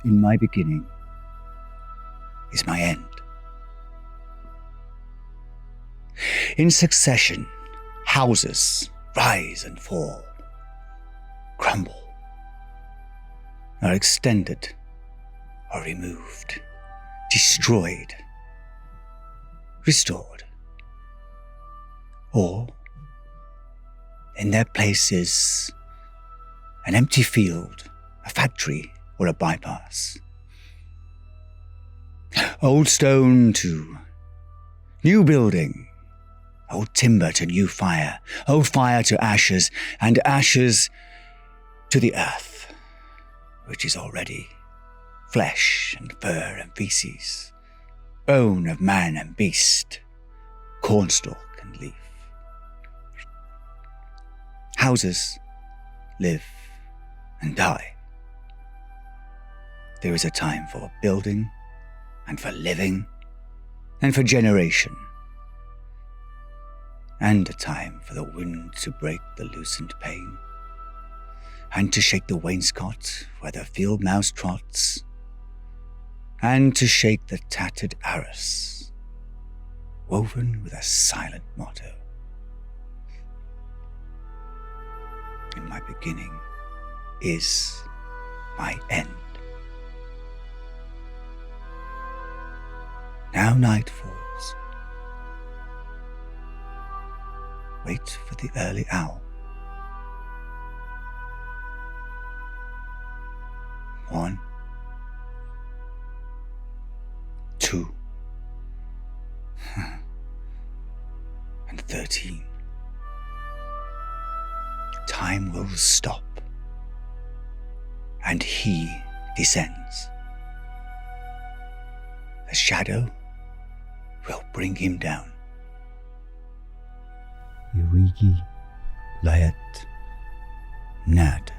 in my beginning is my end. In succession, houses rise and fall, crumble, are extended or removed, destroyed, restored, or in their place is an empty field, a factory, or a bypass. Old stone to new building, old timber to new fire, old fire to ashes, and ashes to the earth, which is already flesh and fur and feces, bone of man and beast, cornstalk and leaf. Houses live and die. There is a time for building and for living and for generation, and a time for the wind to break the loosened pane and to shake the wainscot where the field mouse trots, and to shake the tattered arras woven with a silent motto. In my beginning is my end. Now night falls. Wait for the early owl. 1, 2, and 13. Time will stop, and he descends. The shadow will bring him down. Irigi Layat Nad.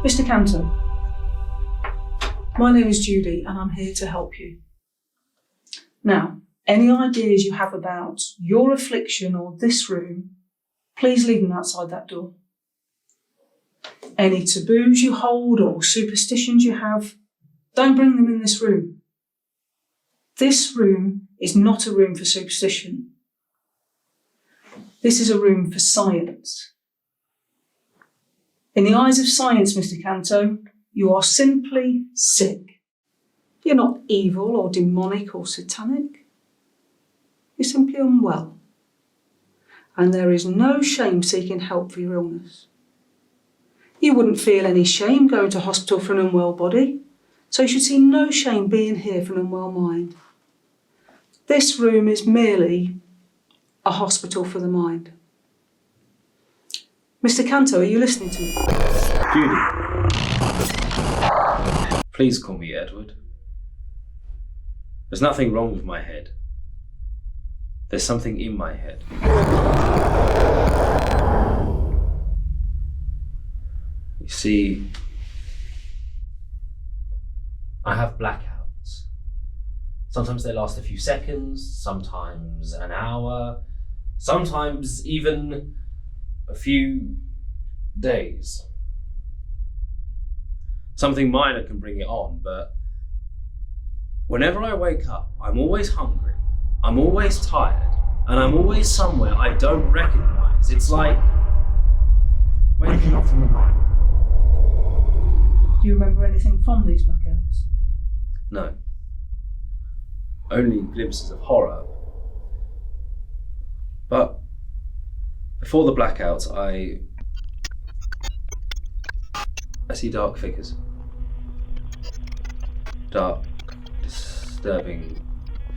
Mr. Canto, my name is Judy and I'm here to help you. Now, any ideas you have about your affliction or this room, please leave them outside that door. Any taboos you hold or superstitions you have, don't bring them in this room. This room is not a room for superstition. This is a room for science. In the eyes of science, Mr. Canto, you are simply sick. You're not evil or demonic or satanic. You're simply unwell. And there is no shame seeking help for your illness. You wouldn't feel any shame going to hospital for an unwell body, so you should see no shame being here for an unwell mind. This room is merely a hospital for the mind. Mr. Canto, are you listening to me? Judy. Please call me Edward. There's nothing wrong with my head. There's something in my head. You see, I have blackouts. Sometimes they last a few seconds, sometimes an hour, sometimes even a few days. Something minor can bring it on, but whenever I wake up, I'm always hungry, I'm always tired, and I'm always somewhere I don't recognize. It's like waking up from a nightmare. Do you remember anything from these blackouts? No. Only glimpses of horror. But before the blackouts, I see dark figures. Dark, disturbing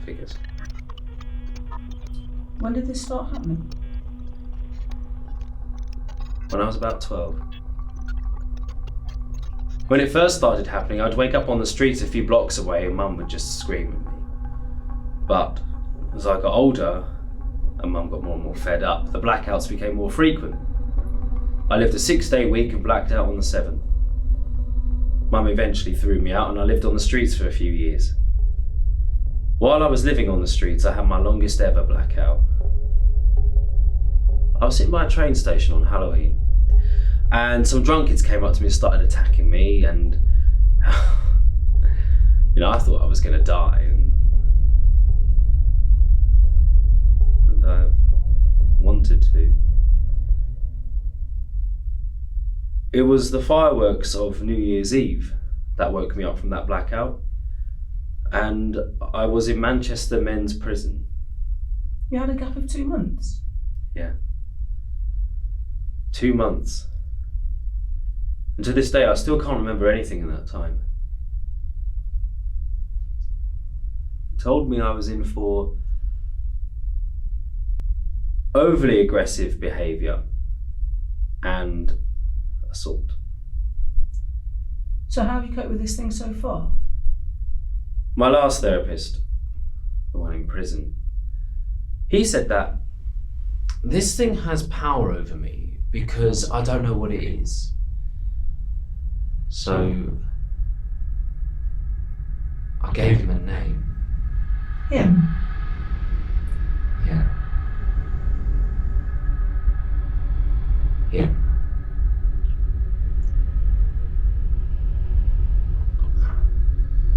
figures. When did this start happening? When I was about 12. When it first started happening, I'd wake up on the streets a few blocks away and Mum would just scream at me. But as I got older and Mum got more and more fed up, the blackouts became more frequent. I lived a 6-day week and blacked out on the 7th. Mum eventually threw me out and I lived on the streets for a few years. While I was living on the streets, I had my longest ever blackout. I was sitting by a train station on Halloween, and some drunk kids came up to me and started attacking me, and I thought I was going to die, and I wanted to. It was the fireworks of New Year's Eve that woke me up from that blackout, and I was in Manchester men's prison. You had a gap of 2 months? Yeah. 2 months. And to this day, I still can't remember anything in that time. It told me I was in for overly aggressive behaviour and assault. So how have you coped with this thing so far? My last therapist, the one in prison, he said that this thing has power over me because I don't know what it is. So I gave him a name. Him? Yeah. Him.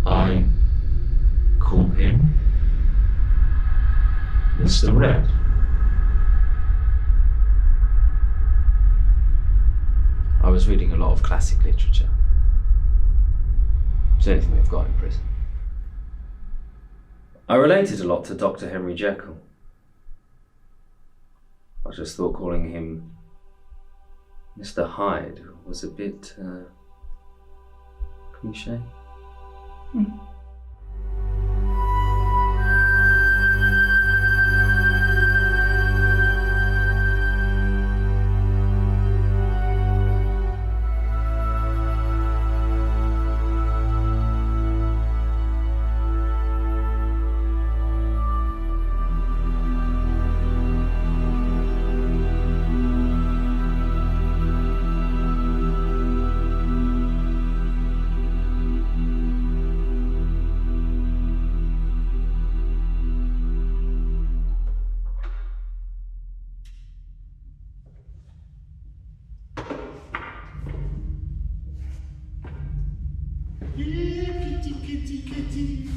I call him Mr. Red. I was reading a lot of classic literature. It's anything they've got in prison. I related a lot to Dr. Henry Jekyll. I just thought calling him Mr. Hyde was a bit cliche. Kitty.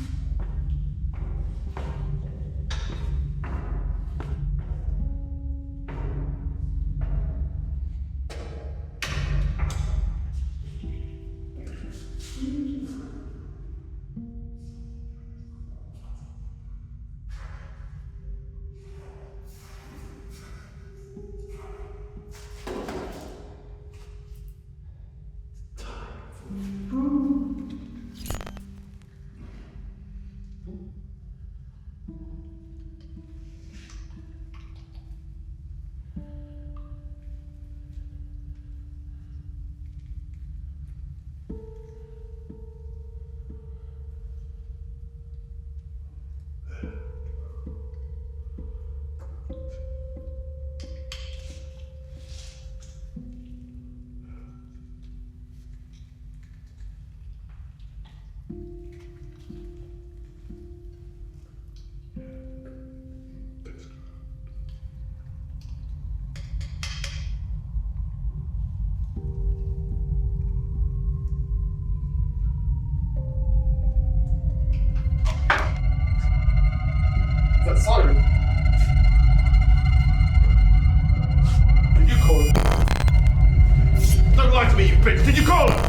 That siren. Did you call her? Don't lie to me, you bitch! Did you call her?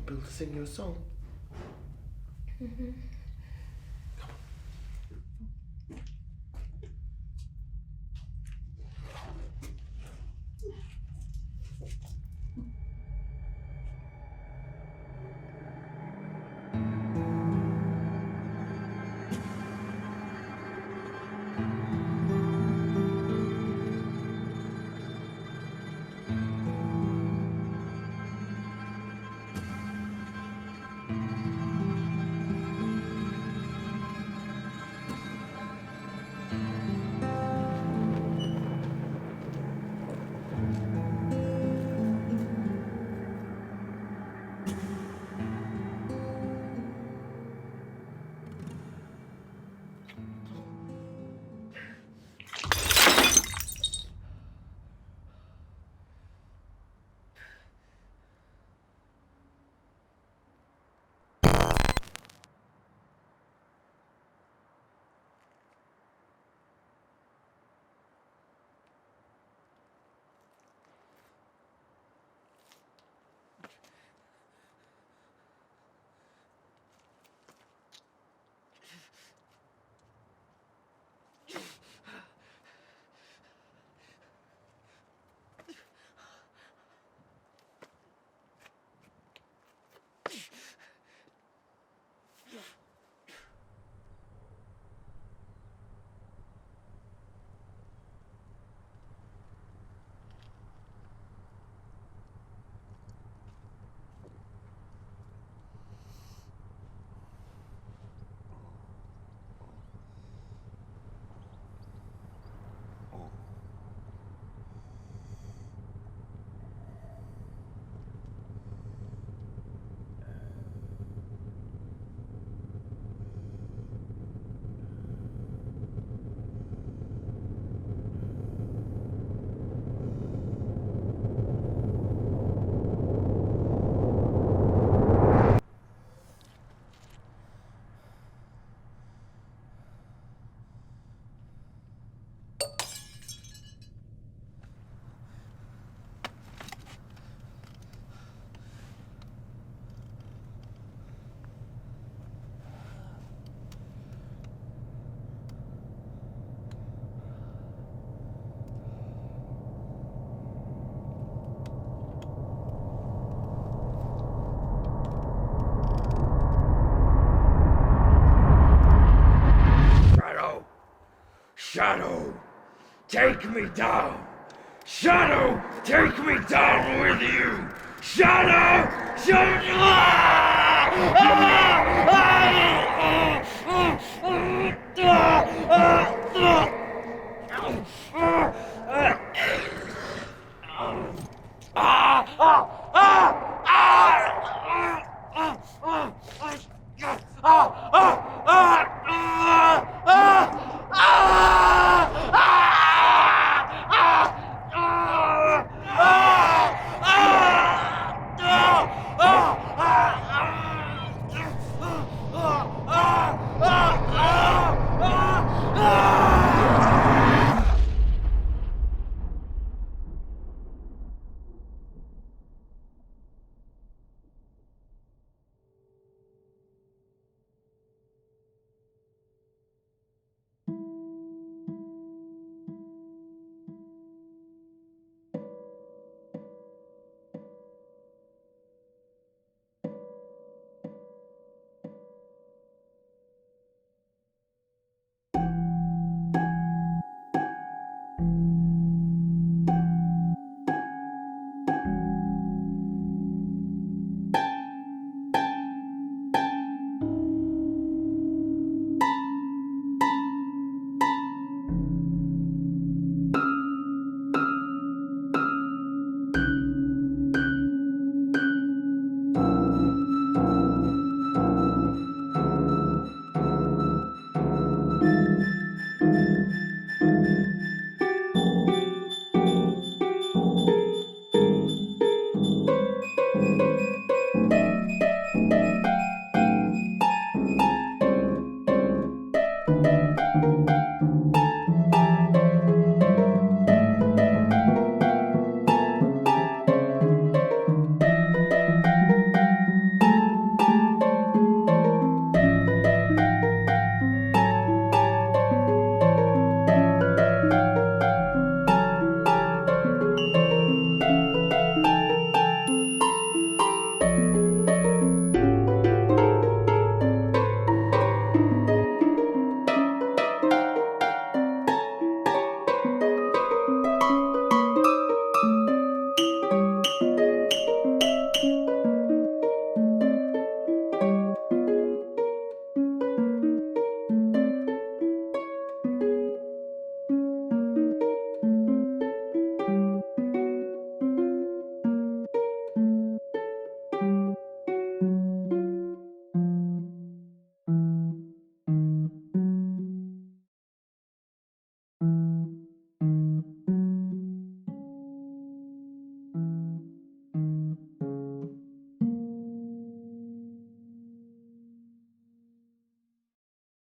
Bill to sing you a song. Mm-hmm. Come on. Shadow, take me down! Shadow, take me down with you! Shadow! Shadow! Ah! Ah! Ah!